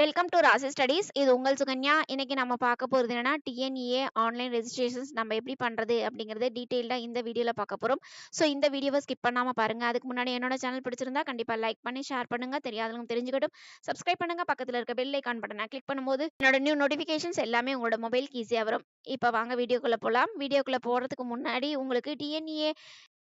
Welcome to ராசி studies. இது உங்கள் சுகன்யா. இன்னைக்கு நம்ம பார்க்க போறது என்னன்னா, டிஎன்இஏ ஆன்லைன் ரெஜிஸ்ட்ரேஷன்ஸ் நம்ம எப்படி பண்றது அப்படிங்கறத டீடைல்டா இந்த வீடியோல பார்க்க போறோம். ஸோ இந்த வீடியோவை ஸ்கிப் பண்ணாம பாருங்க. அதுக்கு முன்னாடி என்னோட சேனல் பிடிச்சிருந்தா கண்டிப்பா லைக் பண்ணி ஷேர் பண்ணுங்க. தெரியாதவங்க தெரிஞ்சுக்கட்டும். சப்ஸ்கிரைப் பண்ணுங்க. பக்கத்துல இருக்க பெல் ஐகான் பட்டனை கிளிக் பண்ணும்போது என்னோட நியூ நோட்டிபிகேஷன்ஸ் எல்லாமே உங்களோட மொபைலுக்கு ஈஸியா வரும். இப்போ வாங்க வீடியோக்குள்ள போலாம். வீடியோக்குள்ள போறதுக்கு முன்னாடி உங்களுக்கு டிஎன்இஏ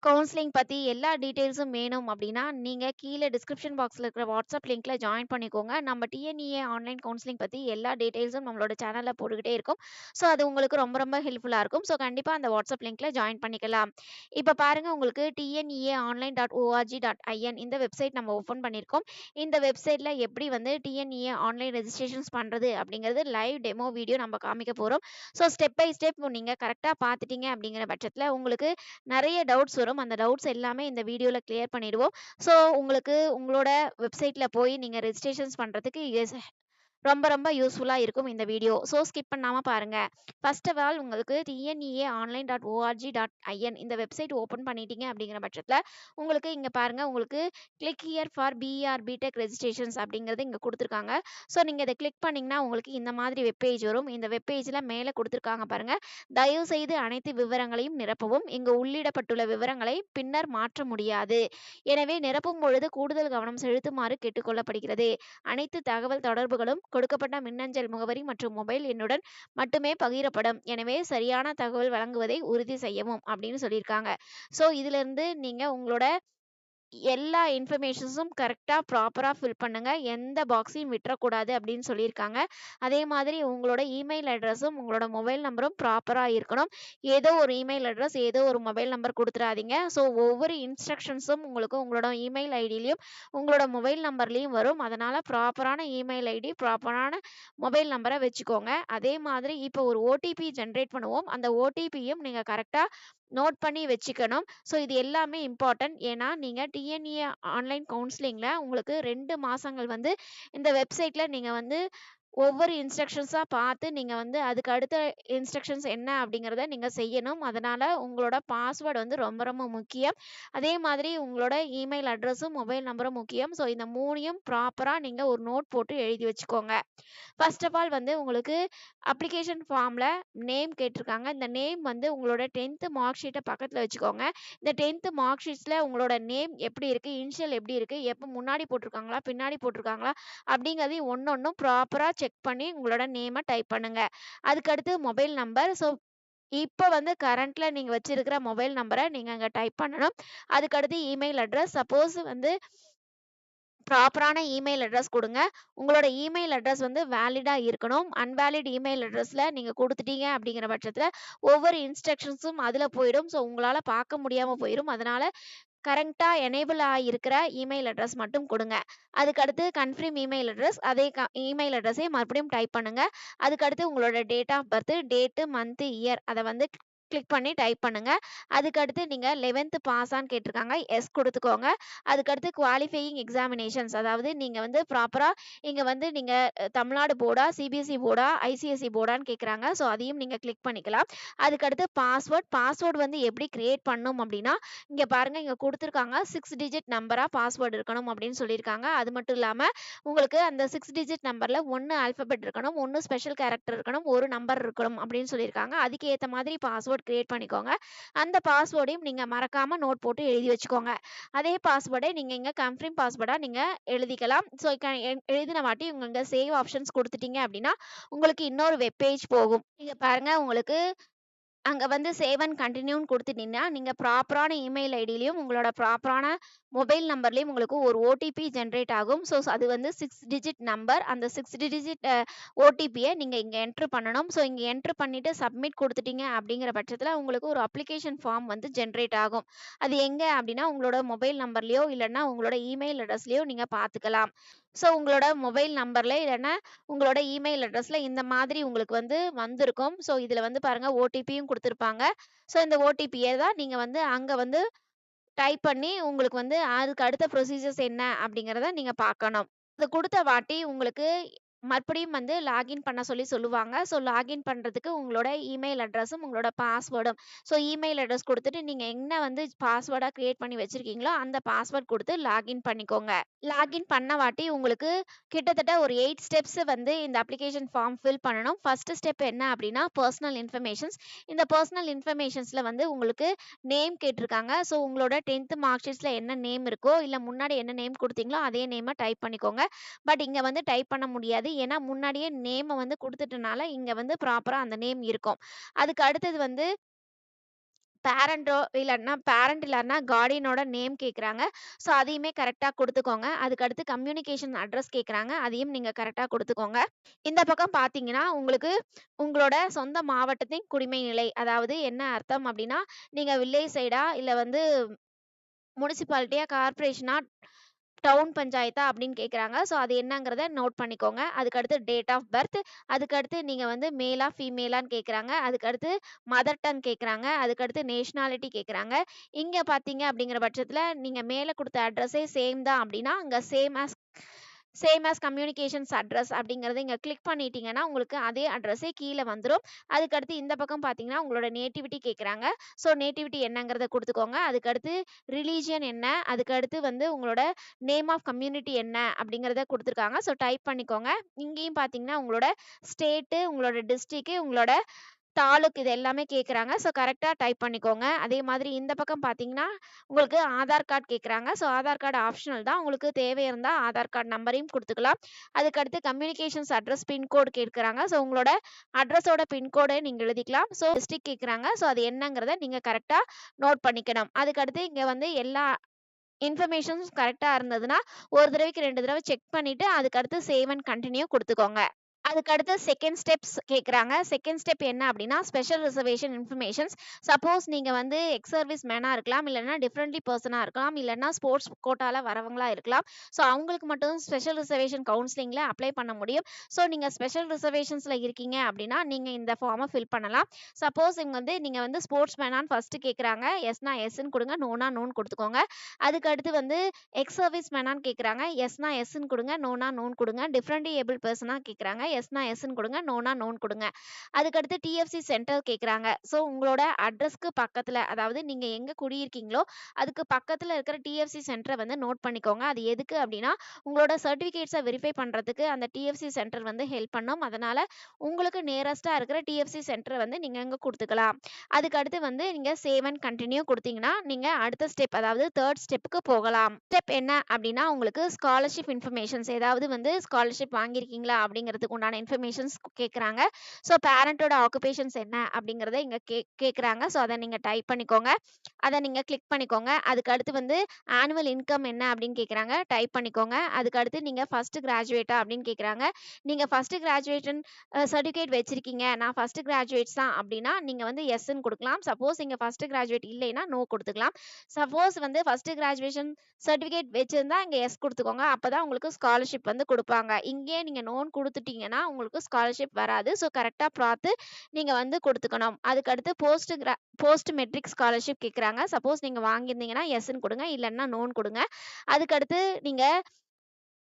கவுன்சிலிங் பத்தி எல்லா டீடைல்ஸும் வேணும் அப்படின்னா, நீங்க கீழ டிஸ்கிரிப்ஷன் பாக்ஸ்ல இருக்கிற வாட்ஸ்அப் லிங்க்ல ஜாயின் பண்ணிக்கோங்க. நம்ம டிஎன்இஏ ஆன்லைன் கவுன்சிலிங் பத்தி எல்லா டீடைல்ஸும் நம்மளோட சேனல்ல போட்டுக்கிட்டே இருக்கோம். ஸோ அது உங்களுக்கு ரொம்ப ரொம்ப ஹெல்ப்ஃபுல்லா இருக்கும். ஸோ கண்டிப்பா அந்த வாட்ஸ்அப் லிங்க்ல ஜாயின் பண்ணிக்கலாம். இப்ப பாருங்க, உங்களுக்கு tneaonline.org.in இந்த வெப்சைட் நம்ம ஓப்பன் பண்ணியிருக்கோம். இந்த வெப்சைட்ல எப்படி வந்து டிஎன்இஏ ஆன்லைன் ரெஜிஸ்ட்ரேஷன்ஸ் பண்றது அப்படிங்கிறது லைவ் டெமோ வீடியோ நம்ம காமிக்க போறோம். ஸோ ஸ்டெப் பை ஸ்டெப் நீங்க கரெக்ட்டா பார்த்துட்டீங்க அப்படிங்கிற பட்சத்துல உங்களுக்கு நெறைய டவுட்ஸ் வரும். அந்த டவுட்ஸ் எல்லாமே இந்த வீடியோல கிளியர் பண்ணிடுவோம். ஸோ உங்களுக்கு உங்களோட வெப்சைட்ல போய் நீங்க ரெஜிஸ்ட்ரேஷன்ஸ் பண்றதுக்கு ரொம்ப ரொம்ப யூஸ்ஃபுல்லா இருக்கும் இந்த வீடியோ. ஸோ ஸ்கிப் பண்ணாம பாருங்க. ஃபர்ஸ்ட் ஆஃப் ஆல் உங்களுக்கு tneaonline.org.in இந்த வெப்சைட் ஓப்பன் பண்ணிட்டீங்க அப்படிங்கிற பட்சத்துல உங்களுக்கு இங்க பாருங்க, உங்களுக்கு click here for BR BTech registrations அப்படிங்கிறது இங்க குடுத்துருக்காங்க. ஸோ நீங்க இதை கிளிக் பண்ணீங்கன்னா உங்களுக்கு இந்த மாதிரி வெப் பேஜ் வரும். இந்த வெப் பேஜ்ல மேல குடுத்துருக்காங்க பாருங்க. தயவு செய்து அனைத்து விவரங்களையும் நிரப்பவும். இங்கு உள்ளிடப்பட்டுள்ள விவரங்களை பின்னர் மாற்ற முடியாது. எனவே நிரப்பும் பொழுது கூடுதல் கவனம் செலுத்துமாறு கேட்டுக்கொள்ளப்படுகிறது. அனைத்து தகவல் தொடர்புகளும் கொடுக்கப்பட்ட மின்னஞ்சல் முகவரி மற்றும் மொபைல் எண்ணுடன் மட்டுமே பகிரப்படும். எனவே சரியான தகவல் வழங்குவதை உறுதி செய்யவும் அப்படின்னு சொல்லியிருக்காங்க. ஸோ இதுல இருந்து நீங்க உங்களோட எல்லா இன்ஃபர்மேஷன்ஸும் கரெக்டா ப்ராப்பரா ஃபில் பண்ணுங்க. எந்த பாக்ஸையும் விட்டுறக்கூடாது அப்படின்னு சொல்லியிருக்காங்க. அதே மாதிரி உங்களோட இமெயில் அட்ரஸும் உங்களோட மொபைல் நம்பரும் ப்ராப்பரா இருக்கணும். ஏதோ ஒரு இமெயில் அட்ரஸ், ஏதோ ஒரு மொபைல் நம்பர் குடுத்துறாதீங்க. ஸோ ஒவ்வொரு இன்ஸ்ட்ரக்ஷன்ஸும் உங்களுக்கு உங்களோட இமெயில் ஐடியிலயும் உங்களோட மொபைல் நம்பர்லயும் வரும். அதனால ப்ராப்பரான இமெயில் ஐடி, ப்ராப்பரான மொபைல் நம்பரை வச்சுக்கோங்க. அதே மாதிரி இப்போ ஒரு ஓடிபி ஜென்ரேட் பண்ணுவோம். அந்த ஓடிபியும் நீங்க கரெக்டா நோட் பண்ணி வச்சுக்கணும். ஸோ இது எல்லாமே இம்பார்ட்டன்ட். ஏன்னா நீங்க டிஎன்இஏ ஆன்லைன் கவுன்சிலிங்ல உங்களுக்கு 2 மாசங்கள் வந்து இந்த வெப்சைட்ல நீங்க வந்து ஒவ்வொரு இன்ஸ்ட்ரக்ஷன்ஸா பார்த்து நீங்க வந்து அதுக்கு அடுத்த இன்ஸ்ட்ரக்ஷன்ஸ் என்ன அப்படிங்கிறத நீங்க செய்யணும். அதனால உங்களோட பாஸ்வேர்ட் வந்து ரொம்ப ரொம்ப முக்கியம். அதே மாதிரி உங்களோட இமெயில் அட்ரஸும் மொபைல் நம்பரும் முக்கியம். ஸோ இந்த 3யும் ப்ராப்பரா நீங்க ஒரு நோட் போட்டு எழுதி வச்சுக்கோங்க. ஃபர்ஸ்ட் ஆஃப் ஆல் வந்து உங்களுக்கு அப்ளிகேஷன் ஃபார்ம்ல நேம் கேட்டிருக்காங்க. இந்த நேம் வந்து உங்களோட 10th மார்க் ஷீட்ட பக்கத்துல வச்சுக்கோங்க. இந்த 10th மார்க் ஷீட்ஸ்ல உங்களோட நேம் எப்படி இருக்கு, இனிஷியல் எப்படி இருக்கு, எப்ப முன்னாடி போட்டிருக்காங்களா, பின்னாடி போட்டிருக்காங்களா அப்படிங்கிறதையும் ஒண்ணொண்ணும் ப்ராப்பரா செக் பண்ணி உங்களோட நேம டைப் பண்ணுங்க. அதுக்கடுத்து மொபைல் நம்பர். ஸோ இப்ப வந்து கரண்ட்ல நீங்க வச்சிருக்கிற மொபைல் நம்பர நீங்க அங்க டைப் பண்ணணும். அதுக்கடுத்து இமெயில் அட்ரஸ். சப்போஸ் வந்து ப்ராப்பரான இமெயில் அட்ரஸ் குடுங்க. உங்களோட இமெயில் அட்ரஸ் வந்து வேலிடா இருக்கணும். அன்வேலிட் இமெயில் அட்ரஸ்ல நீங்க குடுத்துட்டீங்க அப்படிங்கிற பட்சத்துல ஒவ்வொரு இன்ஸ்ட்ரக்ஷன்ஸும் அதுல போயிடும். ஸோ உங்களால பார்க்க முடியாம போயிரும். அதனால கரெக்ட்டா எனேபிள் ஆயிருக்கிற இமெயில் அட்ரஸ் மட்டும் குடுங்க. அதுக்கடுத்து கன்ஃபர்ம் இமெயில் அட்ரஸ். அதே இமெயில் அட்ரஸே மறுபடியும் டைப் பண்ணுங்க. அதுக்கடுத்து உங்களோட date of birth, date, month, year அத வந்து கிளிக் பண்ணி டைப் பண்ணுங்க. அதுக்கடுத்து நீங்க 11th பாஸ் ஆன்னு கேட்டிருக்காங்க. எஸ் குடுத்துக்கோங்க. அதுக்கடுத்து குவாலிஃபையிங் எக்ஸாமினேஷன்ஸ், அதாவது நீங்க வந்து ப்ராப்பரா இங்க வந்து நீங்க தமிழ்நாடு போர்டா, சிபிஎஸ்இ போர்டா, ஐசிஎஸ்இ போர்டான்னு கேட்குறாங்க. ஸோ அதையும் நீங்க கிளிக் பண்ணிக்கலாம். அதுக்கடுத்து பாஸ்வேர்ட் வந்து எப்படி கிரியேட் பண்ணணும் அப்படின்னா, இங்க பாருங்க, இங்க குடுத்துருக்காங்க 6 டிஜிட் நம்பரா பாஸ்வேர்ட் இருக்கணும் அப்படின்னு சொல்லியிருக்காங்க. அது மட்டும் இல்லாம உங்களுக்கு அந்த 6 டிஜிட் நம்பர்ல 1 ஆல்பபெட் இருக்கணும், 1 ஸ்பெஷல் கேரக்டர் இருக்கணும், 1 நம்பர் இருக்கணும் அப்படின்னு சொல்லியிருக்காங்க. அதுக்கு ஏத்த மாதிரி பாஸ்வேர்ட் கிரியேட் பண்ணிக்கோங்க. அந்த பாஸ்வேர்டையும் நீங்க மறக்காம நோட் போட்டு எழுதி வச்சுக்கோங்க. அதே பாஸ்வேர்டை நீங்க இங்க கன்ஃபர்ம் பாஸ்வேர்டா நீங்க எழுதிக்கலாம். ஸோ எழுதின வாட்டி உங்க சேவ் ஆப்ஷன்ஸ் குடுத்துட்டீங்க அப்படின்னா உங்களுக்கு இன்னொரு வெப் பேஜ் போகும். இங்க பாருங்க, உங்களுக்கு அங்க வந்து சேவ் அண்ட் கன்டினியூன்னு குடுத்துட்டீங்கன்னா, நீங்க ப்ராப்பரான இமெயில் ஐடியிலயும், உங்களோட ப்ராப்பரான மொபைல் நம்பர்லயும் உங்களுக்கு ஒரு ஓடிபி ஜெனரேட் ஆகும். ஸோ அது வந்து 6 டிஜிட் நம்பர். அந்த 6 டிஜிட் ஓடிபிய நீங்க இங்க என்டர் பண்ணணும். ஸோ இங்க என்டர் பண்ணிட்டு சப்மிட் குடுத்துட்டீங்க அப்படிங்கிற பட்சத்துல உங்களுக்கு ஒரு அப்ளிகேஷன் ஃபார்ம் வந்து ஜெனரேட் ஆகும். அது எங்க அப்படின்னா, உங்களோட மொபைல் நம்பர்லயோ இல்லன்னா உங்களோட இமெயில் அட்ரஸ்லயோ நீங்க பார்த்துக்கலாம். ஸோ உங்களோட மொபைல் நம்பர்ல இல்லன்னா உங்களோட இமெயில் அட்ரஸ்ல இந்த மாதிரி உங்களுக்கு வந்து வந்திருக்கும். ஸோ இதுல வந்து பாருங்க, ஓடிபியும் குடுத்திருப்பாங்க. ஸோ இந்த ஓடிபிய தான் நீங்க வந்து அங்க வந்து டைப் பண்ணி உங்களுக்கு வந்து அதுக்கு அடுத்த ப்ரொசீஜர்ஸ் என்ன அப்படிங்கிறத நீங்க பார்க்கணும். அது குடுத்த வாட்டி உங்களுக்கு மறுபடியும் வந்து லாகின் பண்ண சொல்லுவாங்க. ஸோ லாகின் பண்றதுக்கு உங்களோட இமெயில் அட்ரஸும், உங்களோட பாஸ்வேர்டும். ஸோ இமெயில் அட்ரஸ் குடுத்துட்டு நீங்க என்ன வந்து பாஸ்வேர்டா கிரியேட் பண்ணி வச்சிருக்கீங்களோ, அந்த பாஸ்வேர்ட் குடுத்து லாகின் பண்ணிக்கோங்க. லாகின் பண்ணவாட்டி உங்களுக்கு கிட்டத்தட்ட ஒரு 8 ஸ்டெப்ஸ் வந்து இந்த அப்ளிகேஷன் ஃபார்ம் ஃபில் பண்ணணும். ஃபர்ஸ்ட் ஸ்டெப் என்ன அப்படின்னா, பெர்சனல் இன்ஃபர்மேஷன்ஸ். இந்த பெர்சனல் இன்ஃபர்மேஷன்ஸ்ல வந்து உங்களுக்கு நேம் கேட்டிருக்காங்க. ஸோ உங்களோட 10th மார்க் ஷீட்ஸ்ல என்ன நேம் இருக்கோ, இல்ல முன்னாடி என்ன நேம் குடுத்தீங்களோ, அதே நேம டைப் பண்ணிக்கோங்க. பட் இங்க வந்து டைப் பண்ண முடியாது. ஏன்னா முன்னாடியே நேம வந்து குடுத்துட்டனால, இங்க வந்து ப்ராப்பரா அந்த நேம் இருக்கும். அதுக்கு அடுத்தது வந்து பேரண்ட் இல்லாட்டினா கார்டியனோட நேம் கேட்குறாங்க. ஸோ அதையுமே கரெக்ட்டா குடுத்துக்கோங்க. அதுக்கடுத்து கம்யூனிகேஷன் அட்ரஸ் கேட்குறாங்க. அதையும் நீங்க கரெக்ட்டா குடுத்துக்கோங்க. இந்த பக்கம் பார்த்தீங்கன்னா, உங்களுக்கு உங்களோட சொந்த மாவட்டத்தின் குடிமை நிலை. அதாவது என்ன அர்த்தம் அப்டின்னா, நீங்க வில்லேஜ் சைடா இல்ல வந்து முனிசிபாலிட்டியா, கார்ப்பரேஷனா, டவுன் பஞ்சாயத்தா அப்படின்னு கேட்குறாங்க. ஸோ அது என்னங்கிறத நோட் பண்ணிக்கோங்க. அதுக்கடுத்து டேட் ஆஃப் பர்த், அதுக்கடுத்து நீங்க வந்து மேலா, ஃபீமேலான்னு கேட்குறாங்க. அதுக்கடுத்து மதர் டங் கேட்குறாங்க. அதுக்கடுத்து நேஷனாலிட்டி கேட்குறாங்க. இங்க பார்த்தீங்க அப்படிங்கிற பட்சத்தில நீங்க மேல குடுத்த அட்ரஸே சேம் தான் அப்படின்னா, அங்க சேம் ஆஸ் கம்யூனிகேஷன்ஸ் அட்ரஸ் அப்படிங்கிறத இங்க கிளிக் பண்ணிட்டீங்கன்னா, உங்களுக்கு அதே அட்ரஸே கீழ வந்துரும். அதுக்கடுத்து இந்த பக்கம் பார்த்தீங்கன்னா, உங்களோட நேட்டிவிட்டி கேட்குறாங்க. ஸோ நேட்டிவிட்டி என்னங்கிறத குடுத்துக்கோங்க. அதுக்கடுத்து ரிலிஜியன் என்ன, அதுக்கடுத்து வந்து உங்களோட நேம் ஆஃப் கம்யூனிட்டி என்ன அப்படிங்கிறத குடுத்துருக்காங்க. ஸோ டைப் பண்ணிக்கோங்க. இங்கேயும் பார்த்தீங்கன்னா, உங்களோட ஸ்டேட்டு, உங்களோட டிஸ்ட்ரிக்ட், உங்களோட தாலுக் இது எல்லாமே கேட்குறாங்க. ஸோ கரெக்ட்டா டைப் பண்ணிக்கோங்க. அதே மாதிரி இந்த பக்கம் பார்த்தீங்கன்னா, உங்களுக்கு ஆதார் கார்ட் கேட்குறாங்க. ஸோ ஆதார் கார்டு ஆப்ஷனல் தான். உங்களுக்கு தேவை இருந்தா ஆதார் கார்ட் நம்பரையும் குடுத்துக்கலாம். அதுக்கடுத்து கம்யூனிகேஷன்ஸ் அட்ரஸ் பின்கோடு கேட்குறாங்க. ஸோ உங்களோட அட்ரஸோட பின்கோட நீங்க எழுதிக்கலாம். ஸோ டிஸ்ட்ரிக்ட் கேட்குறாங்க. ஸோ அது என்னங்கிறத நீங்க கரெக்ட்டா நோட் பண்ணிக்கணும். அதுக்கடுத்து இங்க வந்து எல்லா இன்ஃபர்மேஷன்ஸ் கரெக்ட்டா இருந்ததுன்னா, ஒரு தடவைக்கு 2 தடவ செக் பண்ணிட்டு, அதுக்கடுத்து சேவ் அண்ட் கன்டின்யூ குடுத்துக்கோங்க. அதுக்கு அடுத்து செகண்ட் ஸ்டெப்ஸ் கேட்குறாங்க. செகண்ட் ஸ்டெப் என்ன அப்படின்னா, ஸ்பெஷல் ரிசர்வேஷன் இன்ஃபர்மேஷன்ஸ். சப்போஸ் நீங்க வந்து எக்ஸ் சர்வீஸ் மேனா இருக்கலாம், இல்லன்னா டிஃபரண்ட்லி பெர்சனா இருக்கலாம், இல்லன்னா ஸ்போர்ட்ஸ் கோட்டால வரவங்களா இருக்கலாம். ஸோ அவங்களுக்கு மட்டும் ஸ்பெஷல் ரிசர்வேஷன் கவுன்சிலிங்ல அப்ளை பண்ண முடியும். ஸோ நீங்க ஸ்பெஷல் ரிசர்வேஷன்ஸ்ல இருக்கீங்க அப்படின்னா, நீங்க இந்த ஃபார்ம ஃபில் பண்ணலாம். சப்போஸ் நீங்க வந்து ஸ்போர்ட்ஸ் மேனான்னு ஃபர்ஸ்ட் கேட்குறாங்க. எஸ்னா எஸ்ன்னு குடுங்க. நோனா நோன்னு குடுத்துக்கோங்க. அதுக்கு அடுத்து வந்து எக்ஸ் சர்வீஸ் மேனான்னு கேட்குறாங்க. எஸ்னா எஸ்ன்னு குடுங்க. நோனா நோன்னு குடுங்க. டிஃபரண்ட்லி ஏபிள் பெர்சனா கேட்குறாங்க. எஸ்னா எஸ்ன்னு குடுங்க. நோனா நோன்னு குடுங்க. அதுக்கடுத்து டிஎஃப்சி சென்டர் கேட்குறாங்க. ஸோ உங்களோட அட்ரஸ்க்கு பக்கத்துல, அதாவது நீங்க எங்க குடியிருக்கீங்களோ, அதுக்கு பக்கத்துல இருக்கிற டிஎஃப்சி சென்டர வந்து நோட் பண்ணிக்கோங்க. அது எதுக்கு அப்டின்னா, உங்களோட சர்டிஃபிகேட்ஸ வெரிஃபை பண்றதுக்கு அந்த டிஎஃப்சி சென்டர் வந்து ஹெல்ப் பண்ணும். அதனால உங்களுக்கு நியரஸ்ட்டா இருக்கிற டிஎஃப்சி சென்டர வந்து நீங்க அங்க குடுத்துக்கலாம். அதுக்கு அடுத்து வந்து நீங்க சேவ் அண்ட் கன்டின்யூ குடுத்தீங்கன்னா, நீங்க அடுத்த ஸ்டெப், அதாவது 3 ஸ்டெப்புக்கு போகலாம். ஸ்டெப் என்ன அப்டின்னா, உங்களுக்கு ஸ்காலர்ஷிப் இன்ஃபர்மேஷன்ஸ், ஏதாவது வந்து ஸ்காலர்ஷிப் வாங்கியிருக்கீங்களா அப்படிங்கிறதுக்கு உண்டான இன்ஃபர்மேஷன்ஸ் கேட்குறாங்க. ஸோ பேரண்ட்டோட ஆக்குபேஷன்ஸ் என்ன அப்படிங்கிறத இங்க கேட்குறாங்க. ஸோ அத நீங்க டைப் பண்ணிக்கோங்க. அத நீங்க கிளிக் பண்ணிக்கோங்க. அதுக்கு அடுத்து வந்து ஆனுவல் இன்கம் என்ன அப்படின்னு கேட்குறாங்க. டைப் பண்ணிக்கோங்க. அதுக்கு அடுத்து நீங்க ஃபர்ஸ்ட் கிராஜுவேட்டா அப்படின்னு கேட்குறாங்க. நீங்க ஃபர்ஸ்ட் கிராஜுவேஷன் சர்டிஃபிகேட் வச்சிருக்கீங்க. நான் ஃபர்ஸ்ட் கிராஜுவேட்ஸ் தான் அப்படின்னா, நீங்க வந்து எஸ்ன்னு குடுக்கலாம். சப்போஸ் நீங்க ஃபர்ஸ்ட் கிராஜுவேட் இல்லைன்னா, நோ குடுத்துக்கலாம். சப்போஸ் வந்து ஃபர்ஸ்ட் கிராஜுவேஷன் சர்டிஃபிகேட் வச்சிருந்தா இங்க எஸ் குடுத்துக்கோங்க. அப்பதான் உங்களுக்கு ஸ்காலர்ஷிப் வந்து குடுப்பாங்க. இங்கேயே நீங்க நோன்னு குடுத்துட்டீங்கன்னா, உங்களுக்கு ஸ்காலர்ஷிப் வராது. ஸோ கரெக்ட்டா பார்த்து நீங்க வந்து குடுத்துக்கணும். அதுக்கு அடுத்து போஸ்ட் மெட்ரிக் ஸ்காலர்ஷிப் கேட்குறாங்க. சப்போஸ் நீங்க வாங்கியிருந்தீங்கன்னா எஸ்ன்னு குடுங்க. இல்லன்னா நோன்னு குடுங்க. அதுக்கு அடுத்து நீங்க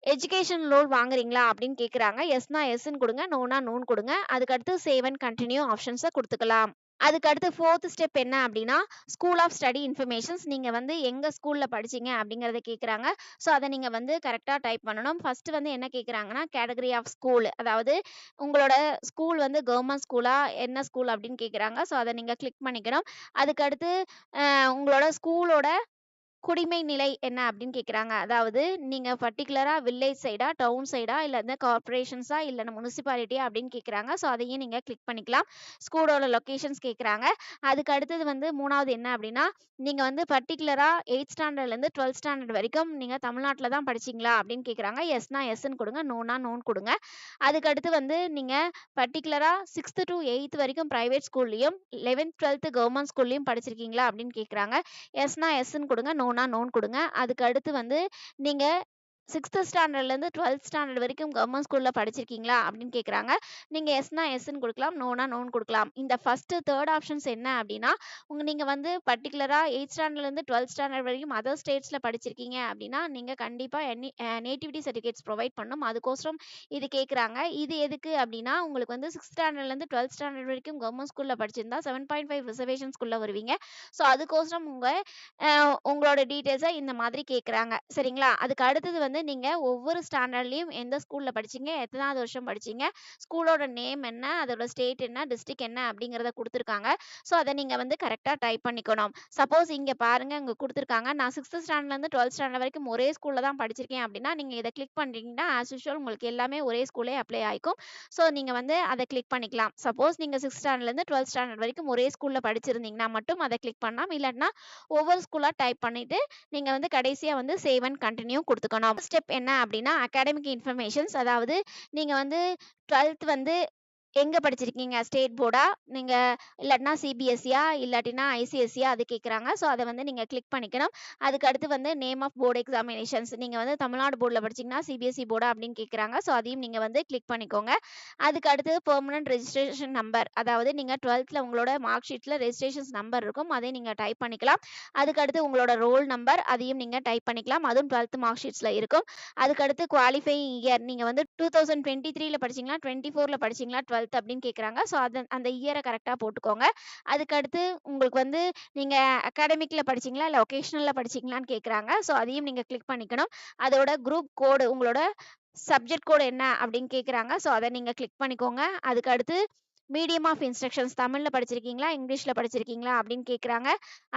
எஜுகேஷன் லோன் வாங்குறீங்களா அப்படின்னு கேட்குறாங்க. எஸ்னா எஸ்ன்னு குடுங்க. நோனா நோன்னு குடுங்க. அதுக்கு அடுத்து சேவ் அண்ட் கன்டின்யூ ஆப்ஷன்ஸ குடுத்துக்கலாம். அதுக்கு அடுத்து 4த் ஸ்டெப் என்ன அப்படின்னா, ஸ்கூல் ஆஃப் ஸ்டடி இன்ஃபர்மேஷன்ஸ். நீங்க வந்து எங்க ஸ்கூல்ல படிச்சீங்க அப்படிங்கிறத கேட்குறாங்க. ஸோ அத நீங்க வந்து கரெக்ட்டா டைப் பண்ணணும். ஃபர்ஸ்ட் வந்து என்ன கேட்குறாங்கன்னா, கேட்டகரி ஆஃப் ஸ்கூல், அதாவது உங்களோட ஸ்கூல் வந்து கவர்ன்மெண்ட் ஸ்கூலா, என்ன ஸ்கூல் அப்படின்னு கேட்குறாங்க. ஸோ அத நீங்க கிளிக் பண்ணிக்கணும். அதுக்கு அடுத்து உங்களோட ஸ்கூலோட குடிமை நிலை என்ன அப்படின்னு கேட்குறாங்க. அதாவது நீங்க பர்ட்டிகுலரா வில்லேஜ் சைடா, டவுன் சைடா, இல்ல இந்த கார்ப்பரேஷன்ஸா, இல்ல முனிசிபாலிட்டியா அப்படின்னு கேட்குறாங்க. ஸோ அதையும் நீங்க கிளிக் பண்ணிக்கலாம். ஸ்கூலோட லொகேஷன்ஸ் கேட்குறாங்க. அதுக்கு அடுத்தது வந்து 3வது என்ன அப்படின்னா, நீங்க வந்து பர்ட்டிகுலரா 8த் ஸ்டாண்டர்ட்லேருந்து 12த் ஸ்டாண்டர்ட் வரைக்கும் நீங்க தமிழ்நாட்டுல தான் படிச்சீங்களா அப்படின்னு கேட்குறாங்க. எஸ்னா எஸ்ன்னு குடுங்க. நோனா நோன்னு குடுங்க. அதுக்கு அடுத்து வந்து நீங்க பர்ட்டிகுலரா 6த் டூ 8த் வரைக்கும் பிரைவேட் ஸ்கூல்லயும், 11th, 12th கவர்ன்மெண்ட் ஸ்கூல்லயும் படிச்சிருக்கீங்களா அப்படின்னு கேட்குறாங்க. எஸ்னா எஸ்ன்னு குடுங்க. நோனா நோன்னு குடுங்க. அதுக்கு அடுத்து வந்து நீங்க 6th ஸ்டாண்டர்ட்லேருந்து 12th ஸ்டாண்டர்ட் வரைக்கும் கவர்மெண்ட் ஸ்கூல்ல படிச்சிருக்கீங்களா அப்படின்னு கேட்குறாங்க. நீங்க எஸ்னா எஸ்ன்னு கொடுக்கலாம், நோனா நோன்னு கொடுக்கலாம். இந்த ஃபர்ஸ்ட்டு, தேர்ட் ஆப்ஷன்ஸ் என்ன அப்படின்னா, நீங்க வந்து பர்ட்டிகுலரா 8th ஸ்டாண்டர்ட்லேருந்து 12th ஸ்டாண்டர்ட் வரைக்கும் அதர் ஸ்டேட்ஸ்ல படிச்சிருக்கீங்க அப்படின்னா, நீங்க கண்டிப்பா நேட்டிவிட்டி சர்டிஃபிகேட்ஸ் ப்ரொவைட் பண்ணணும். அதுக்கோசரம் இது கேட்குறாங்க. இது எதுக்கு அப்படின்னா, உங்களுக்கு வந்து 6th ஸ்டாண்டர்ட்லேருந்து 12th ஸ்டாண்டர்ட் வரைக்கும் கவர்மெண்ட் ஸ்கூல்ல படிச்சிருந்தா 7.5 ரிசர்வேஷன்ஸ்குள்ள வருவீங்க. ஸோ அதுக்கோசரம் உங்களோட டீட்டெயில்ஸ இந்த மாதிரி கேட்குறாங்க. சரிங்களா? அதுக்கு அடுத்தது வந்து நீங்க ஒவ்வொரு ஸ்டாண்டர்ட்லயும் எந்த ஸ்கூல்ல படிச்சீங்க? எத்தனாவது வருஷம் படிச்சீங்க? ஸ்கூலோட நேம் என்ன? அதோட ஸ்டேட் என்ன? டிஸ்ட்ரிக்ட் என்ன? அப்படிங்கிறத குடுத்துருக்காங்க. ஸோ அத நீங்க வந்து கரெக்ட்டா டைப் பண்ணிக்கணும். சப்போஸ் இங்க பாருங்க, இங்க குடுத்துருக்காங்க. நான் 6th ஸ்டாண்டர்ட்லேருந்து 12th ஸ்டாண்டர்ட் வரைக்கும் ஒரே ஸ்கூல்ல தான் படிச்சிருக்கேன் அப்படின்னா, நீங்க இத கிளிக் பண்றீங்கன்னா, ஆஸ் யூசுவல் உங்களுக்கு எல்லாமே ஒரே ஸ்கூலே அப்ளை ஆயிக்கும். ஸோ நீங்க வந்து அத கிளிக் பண்ணிக்கலாம். சப்போஸ் நீங்க 6th ஸ்டாண்டர்ட்லேருந்து 12th ஸ்டாண்டர்ட் வரைக்கும் ஒரே ஸ்கூல்ல படிச்சிருந்தீங்கன்னா மட்டும் அத கிளிக் பண்ணலாம். இல்லாட்டினா ஒவ்வொரு ஸ்கூலா டைப் பண்ணிட்டு, நீங்க வந்து கடைசியா வந்து சேவ் அண்ட் கன்டின்யூ குடுத்துக்கணும். ஸ்டெப் என்ன அப்படின்னா, அகாடமிக் இன்ஃபர்மேஷன்ஸ், அதாவது நீங்க வந்து 12th வந்து எங்க படிச்சிருக்கீங்க? ஸ்டேட் போர்டா? நீங்க இல்லாட்டினா சிபிஎஸ்சியா? இல்லாட்டினா ஐசிஎஸ்சியா? அது கேட்குறாங்க. ஸோ அத வந்து நீங்க கிளிக் பண்ணிக்கணும். அதுக்கு அடுத்து வந்து நேம் ஆஃப் போர்ட் எக்ஸாமினேஷன்ஸ். நீங்க வந்து தமிழ்நாடு போர்ட்ல படிச்சீங்கன்னா, சிபிஎஸ்சி போர்டா அப்படின்னு கேட்குறாங்க. ஸோ அதையும் நீங்க வந்து கிளிக் பண்ணிக்கோங்க. அதுக்கு அடுத்து பெர்மனன்ட் ரெஜிஸ்ட்ரேஷன் நம்பர். அதாவது நீங்க 12th உங்களோட மார்க் ஷீட்ல ரெஜிஸ்ட்ரேஷன் நம்பர் இருக்கும். அதையும் நீங்க டைப் பண்ணிக்கலாம். அதுக்கு அடுத்து உங்களோட ரோல் நம்பர், அதையும் நீங்க டைப் பண்ணிக்கலாம். அதுவும் 12th மார்க் ஷீட்ஸ்ல இருக்கும். அதுக்கு அடுத்து குவாலிஃபையிங் இயர். நீங்க வந்து 2023ல படிச்சீங்களா? 24ல படிச்சீங்களா? 12th அப்படின்னு கேட்குறாங்க. ஸோ அந்த இயர கரெக்ட்டா போட்டுக்கோங்க. அதுக்கு அடுத்து உங்களுக்கு வந்து நீங்க அகாடமிக்ல படிச்சீங்களா? இல்ல வொகேஷனல்ல படிச்சீங்களான்னு கேட்குறாங்க. ஸோ அதையும் நீங்க கிளிக் பண்ணிக்கணும். அதோட குரூப் கோடு, உங்களோட சப்ஜெக்ட் கோடு என்ன அப்படின்னு கேட்குறாங்க. ஸோ அத நீங்க கிளிக் பண்ணிக்கோங்க. அதுக்கு அடுத்து மீடியம் ஆஃப் இன்ஸ்ட்ரக்ஷன்ஸ், தமிழ்ல படிச்சிருக்கீங்களா? இங்கிலீஷ்ல படிச்சிருக்கீங்களா? அப்படின்னு கேட்குறாங்க.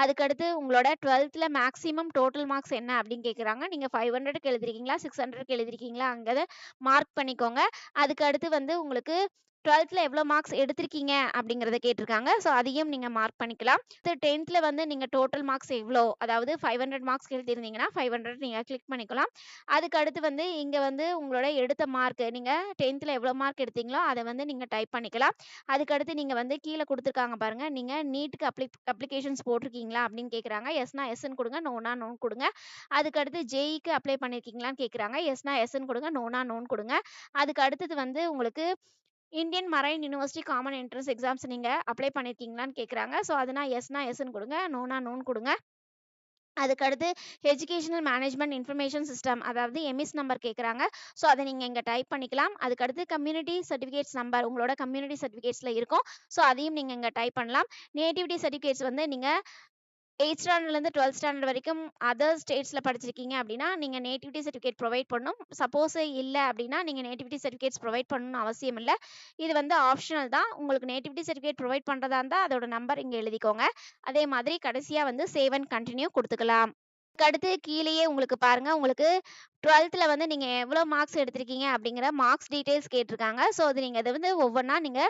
அதுக்கு அடுத்து உங்களோட 12த்ல மேக்ஸிமம் டோட்டல் மார்க்ஸ் என்ன அப்படின்னு கேட்குறாங்க. நீங்க 500க்கு எழுதிருக்கீங்களா? 600க்கு எழுதிருக்கீங்களா? அங்க மார்க் பண்ணிக்கோங்க. அதுக்கு அடுத்து வந்து உங்களுக்கு 12த்ல எவ்வளோ மார்க்ஸ் எடுத்திருக்கீங்க அப்படிங்கிறத கேட்டிருக்காங்க. ஸோ அதையும் நீங்க மார்க் பண்ணிக்கலாம். 10த்ல வந்து நீங்க டோட்டல் மார்க்ஸ் எவ்வளோ? அதாவது 500 மார்க்ஸ் எழுதியிருந்தீங்கன்னா 500 நீங்க கிளிக் பண்ணிக்கலாம். அதுக்கு அடுத்து வந்து இங்க வந்து உங்களோட எடுத்த மார்க், நீங்க 10த்ல எவ்வளோ மார்க் எடுத்தீங்களோ அத வந்து நீங்க டைப் பண்ணிக்கலாம். அதுக்கு அடுத்து நீங்க வந்து கீழ குடுத்துருக்காங்க பாருங்க. நீங்க நீட்க்கு அப்ளிகேஷன்ஸ் போட்டிருக்கீங்களா அப்படின்னு கேட்குறாங்க. எஸ்னா எஸ்ன்னு குடுங்க. நோனா நோன்னு குடுங்க. அதுக்கு அடுத்து ஜேஇக்கு அப்ளை பண்ணியிருக்கீங்களான்னு கேட்குறாங்க. எஸ்னா எஸ்ன்னு குடுங்க. நோனா நோன்னு குடுங்க. அதுக்கு அடுத்தது வந்து உங்களுக்கு Indian marine university common entrance exams நீங்க அப்ளை பண்ணியிருக்கீங்களான்னு கேட்குறாங்க. ஸோ அதுனா எஸ்னா எஸ்ன்னு குடுங்க. நோனா நோன்னு குடுங்க. அதுக்கு அடுத்து எஜுகேஷனல் மேனேஜ்மெண்ட் இன்ஃபர்மேஷன் சிஸ்டம், அதாவது எம்இஸ் நம்பர் கேட்குறாங்க. ஸோ அத நீங்க இங்க டைப் பண்ணிக்கலாம். அதுக்கு அடுத்து கம்யூனிட்டி சர்டிஃபிகேட்ஸ் நம்பர் உங்களோட கம்யூனிட்டி சர்டிஃபிகேட்ஸ்ல இருக்கும். ஸோ அதையும் நீங்க இங்க டைப் பண்ணலாம். நேட்டிவிட்டி சர்டிஃபிகேட்ஸ் வந்து நீங்க 8th ஸ்டாண்டர்ட்லேருந்து 12th ஸ்டாண்டர்ட் வரைக்கும் அதர் ஸ்டேட்ஸ்ல படிச்சிருக்கீங்க அப்படின்னா, நீங்க நேட்டிவிட்டி சர்டிஃபிகேட் ப்ரொவைட் பண்ணணும். சப்போஸ் இல்ல அப்படின்னா, நீங்க நேட்டிவிட்டி சர்டிஃபிகேட்ஸ் ப்ரொவைட் பண்ணணும்னு அவசியம் இல்ல. இது வந்து ஆப்ஷனல் தான். உங்களுக்கு நேட்டிவிட்டி சர்டிஃபிகேட் ப்ரொவைட் பண்றதா இருந்தா, அதோட நம்பர் இங்க எழுதிக்கோங்க. அதே மாதிரி கடைசியா வந்து சேவ் அண்ட் கன்டின்யூ குடுத்துக்கலாம். அதுக்கு அடுத்து கீழயே உங்களுக்கு பாருங்க, உங்களுக்கு 12த்ல வந்து நீங்க எவ்வளோ மார்க்ஸ் எடுத்திருக்கீங்க அப்படிங்கிற மார்க்ஸ் டீட்டெயில்ஸ் கேட்டிருக்காங்க. ஸோ அது நீங்க அத வந்து ஒவ்வொன்னா நீங்க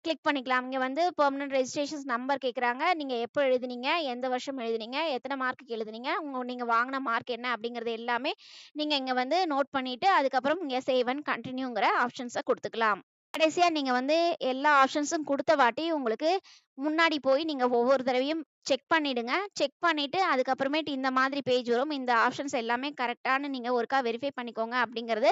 கிளிக் பண்ணிக்கலாம். இங்க வந்து பெர்மனன்ட் ரெஜிஸ்ட்ரேஷன்ஸ் நம்பர் கேட்குறாங்க. நீங்க எப்போ எழுதினீங்க? எந்த வருஷம் எழுதினீங்க? எத்தன மார்க்குக்கு எழுதினீங்க? நீங்க வாங்குன மார்க் என்ன? அப்படிங்கிறது எல்லாமே நீங்க இங்க வந்து நோட் பண்ணிட்டு, அதுக்கப்புறம் இங்க சேவ் அண்ட் கன்டின்யூங்கிற ஆப்ஷன்ஸ குடுத்துக்கலாம். கடைசியா நீங்க வந்து எல்லா ஆப்ஷன்ஸும் குடுத்த வாட்டி உங்களுக்கு முன்னாடி போய் நீங்க ஒவ்வொரு தடவையும் செக் பண்ணிடுங்க. செக் பண்ணிட்டு அதுக்கப்புறமேட்டு இந்த மாதிரி பேஜ் வரும். இந்த ஆப்ஷன்ஸ் எல்லாமே கரெக்ட்டான்னு நீங்க ஒருக்கா வெரிஃபை பண்ணிக்கோங்க அப்படிங்கிறது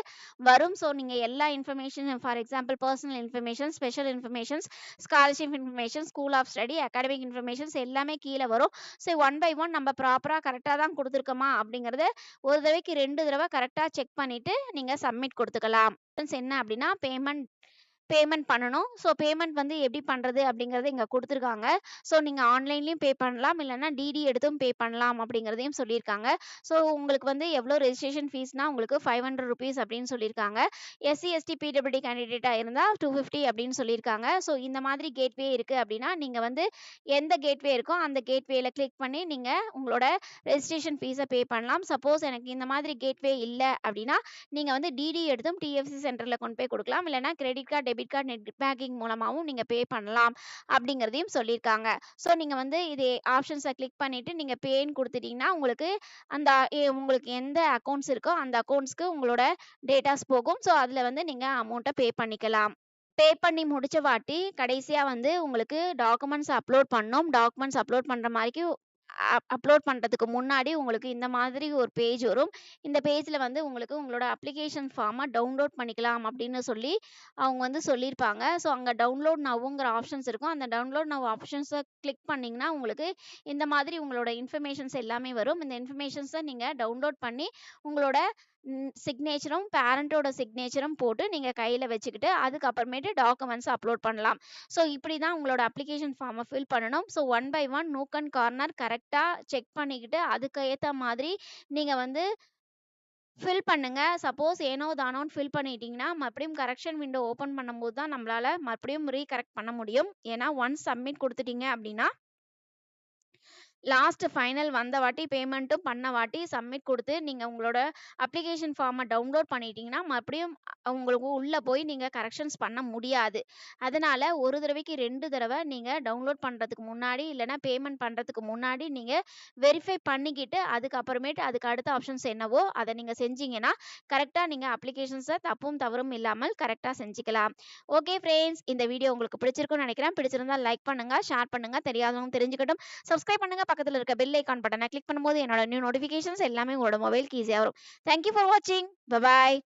வரும். ஸோ நீங்க எல்லா information, for example personal information, special informations, scholarship information, school of study, academic informations எல்லாமே கீழ வரும். ஸோ ஒன் பை ஒன் நம்ம ப்ராப்பரா கரெக்ட்டா தான் குடுத்துருக்கோமா அப்படிங்கிறத ஒரு தடவைக்கு 2 தடவ கரெக்ட்டா செக் பண்ணிட்டு நீங்க சப்மிட் குடுத்துக்கலாம். என்ன அப்படின்னா பேமெண்ட் பண்ணணும். ஸோ பேமெண்ட் வந்து எப்படி பண்றது அப்படிங்கிறது இங்க குடுத்துருக்காங்க. ஸோ நீங்க ஆன்லைன்லயும் பே பண்ணலாம். இல்லன்னா டிடி எடுத்தும் பே பண்ணலாம் அப்படிங்கிறதையும் சொல்லியிருக்காங்க. ஸோ உங்களுக்கு வந்து எவ்வளோ ரெஜிஸ்ட்ரேஷன் ஃபீஸ்னா உங்களுக்கு ₹500 அப்படின்னு சொல்லியிருக்காங்க. எஸ்சி, எஸ்டி, பிடபிள்யூடி கேண்டிடேட்டா இருந்தா 250 அப்படின்னு சொல்லியிருக்காங்க. ஸோ இந்த மாதிரி கேட்வே இருக்கு அப்படின்னா, நீங்க வந்து எந்த கேட்வே இருக்கோ அந்த கேட்வேல கிளிக் பண்ணி நீங்க உங்களோட ரெஜிஸ்ட்ரேஷன் ஃபீஸ பே பண்ணலாம். சப்போஸ் எனக்கு இந்த மாதிரி கேட்வே இல்ல அப்படின்னா, நீங்க வந்து டிடி எடுத்தும் டிஎஃப்சி சென்டர்ல கொண்டு போய் குடுக்கலாம். இல்லன்னா credit card, debit card, net banking மூலமாவும் நீங்க பே பண்ணலாம் அப்படிங்கிறதையும் சொல்லியிருக்காங்க. ஸோ நீங்க வந்து இது ஆப்ஷன்ஸ கிளிக் பண்ணிட்டு நீங்க பேன்னு குடுத்துட்டீங்கன்னா, உங்களுக்கு அந்த உங்களுக்கு எந்த அக்கவுண்ட்ஸ் இருக்கோ அந்த அக்கவுண்ட்ஸ்க்கு உங்களோட டேட்டாஸ் போகும். ஸோ அதுல வந்து நீங்க அமௌண்ட்ட பே பண்ணிக்கலாம். பே பண்ணி முடிச்ச வாட்டி கடைசியா வந்து உங்களுக்கு டாக்குமெண்ட்ஸ் அப்லோட் பண்ணணும். டாக்குமெண்ட்ஸ் அப்லோட் பண்ற மாரிக்கு அப்லோட் பண்றதுக்கு முன்னாடி உங்களுக்கு இந்த மாதிரி ஒரு பேஜ் வரும். இந்த பேஜ்ல வந்து உங்களுக்கு உங்களோட அப்ளிகேஷன் ஃபார்ம டவுன்லோட் பண்ணிக்கலாம் அப்படின்னு சொல்லி அவங்க வந்து சொல்லியிருப்பாங்க. ஸோ அங்க டவுன்லோட் நவ்ங்கிற ஆப்ஷன்ஸ் இருக்கும். அந்த டவுன்லோட் நவ் ஆப்ஷன்ஸ கிளிக் பண்ணீங்கன்னா, உங்களுக்கு இந்த மாதிரி உங்களோட இன்ஃபர்மேஷன்ஸ் எல்லாமே வரும். இந்த இன்ஃபர்மேஷன்ஸ நீங்க டவுன்லோட் பண்ணி உங்களோட சிக்னேச்சரும், பேரண்டோட சிக்னேச்சரும் போட்டு நீங்க கையில வச்சுக்கிட்டு, அதுக்கப்புறமேட்டு டாக்குமெண்ட்ஸ் அப்லோட் பண்ணலாம். ஸோ இப்படி தான் உங்களோட அப்ளிகேஷன் ஃபார்ம ஃபில் பண்ணணும். So one by one nook and corner கரெக்ட்டா செக் பண்ணிக்கிட்டு, அதுக்கு ஏத்த மாதிரி நீங்க வந்து ஃபில் பண்ணுங்க. சப்போஸ் ஏனோ தானோன்னு ஃபில் பண்ணிட்டீங்கன்னா, மறுபடியும் கரெக்ஷன் விண்டோ ஓப்பன் பண்ணும்போது தான் நம்மளால மறுபடியும் ரீகரெக்ட் பண்ண முடியும். ஏன்னா ஒன்ஸ் சப்மிட் குடுத்துட்டீங்க அப்படின்னா, லாஸ்ட் ஃபைனல் வந்த வாட்டி பேமெண்ட்டும் பண்ண வாட்டி சப்மிட் குடுத்து, நீங்க உங்களோட அப்ளிகேஷன் ஃபார்ம டவுன்லோட் பண்ணிட்டீங்கன்னா, மறுபடியும் உங்களுக்கு உள்ள போய் நீங்க கரெக்ஷன்ஸ் பண்ண முடியாது. அதனால ஒரு தடவைக்கு 2 தடவ நீங்க டவுன்லோட் பண்றதுக்கு முன்னாடி, இல்லன்னா பேமெண்ட் பண்றதுக்கு முன்னாடி நீங்க வெரிஃபை பண்ணிக்கிட்டு, அதுக்கப்புறமேட்டு அதுக்கு அடுத்த ஆப்ஷன்ஸ் என்னவோ அத நீங்க செஞ்சீங்கன்னா, கரெக்ட்டா நீங்க அப்ளிகேஷன்ஸ தப்பும் தவறும் இல்லாமல் கரெக்ட்டா செஞ்சுக்கலாம். ஓகே ஃபிரெண்ட்ஸ், இந்த வீடியோ உங்களுக்கு பிடிச்சிருக்கும்னு நெனைக்கிறேன். பிடிச்சிருந்தா லைக் பண்ணுங்க, ஷேர் பண்ணுங்க, தெரியாதவங்க தெரிஞ்சுக்கட்டும். சப்ஸ்கிரைப் பண்ணுங்க. பக்கத்துல இருக்க பெல் ஐகான் பட்டனை கிளிக் பண்ணும்போது என்னோட நியூ நோட்டிஃபிகேஷன்ஸ் எல்லாமே உங்களோட மொபைலுக்கு ஈஸியா வரும். தேங்க் யூ ஃபார் வாட்சிங். Bye bye.